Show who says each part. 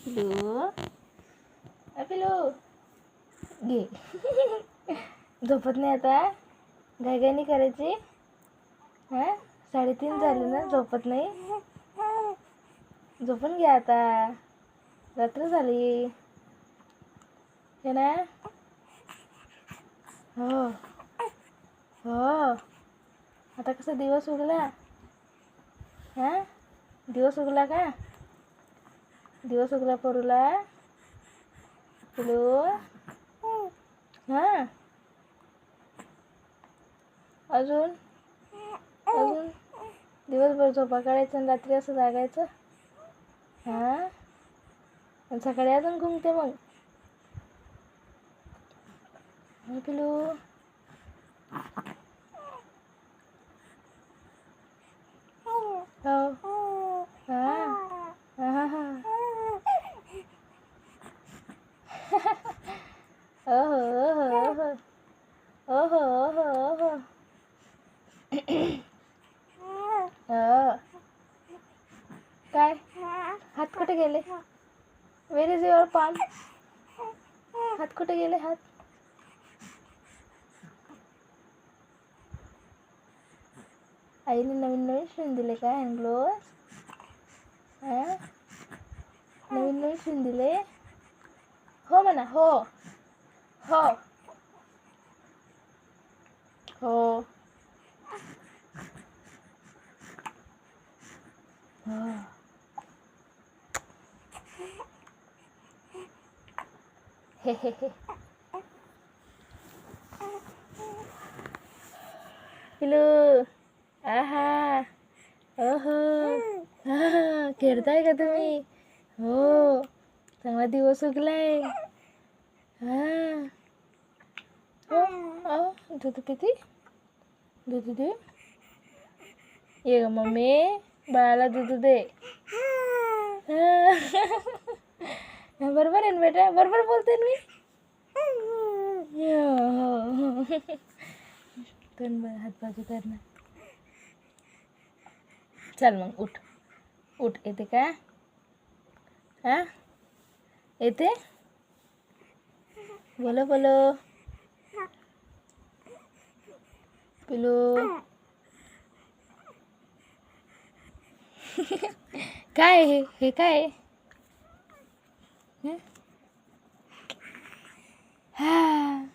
Speaker 1: पिलू पिलू घे. झोपत नाही आता, घाई नाही करायची. हां 3:30 झाले ना, झोपत नाही. झोपून घ्या आता, रात्र झाली हे ना. हो हो, आता कसा दिवस उगला. हां दिवस उगला का, दिवस उगला पोरूला. पिलू हां अजून अजून दिवसभर झोपा काढायचं आणि रात्री असं जागायचं. हां आणि सकाळी अजून घुमते मग. पिलू हो हां हां हां ओहो ओहो ओहो ओहो ओहो हो. काय हात कुठे गेले? वेर इज युअर पाम? हात कुठे गेले? हात आईने नवीन नवीन शिवून दिले का हँड ग्लोव्स? नवीन नवीन शिवून दिले. हो म्हणा. हो हो हो हो. हे हे हे. पिलू आहा ओहो हा खेळताय का तुम्ही? हो चांगला दिवस उगलाय. हां हो दूध पिती, दूध दे. ये ग मम्मी, बाळाला दूध दे. बरोबर आहे ना बेटा, बरोबर बोलते ना मी. हात बाजू कर ना. चल मग उठ उठ. येते का? हां येते. बोलो बोलो पिलू. काय हे हे काय आहे? हां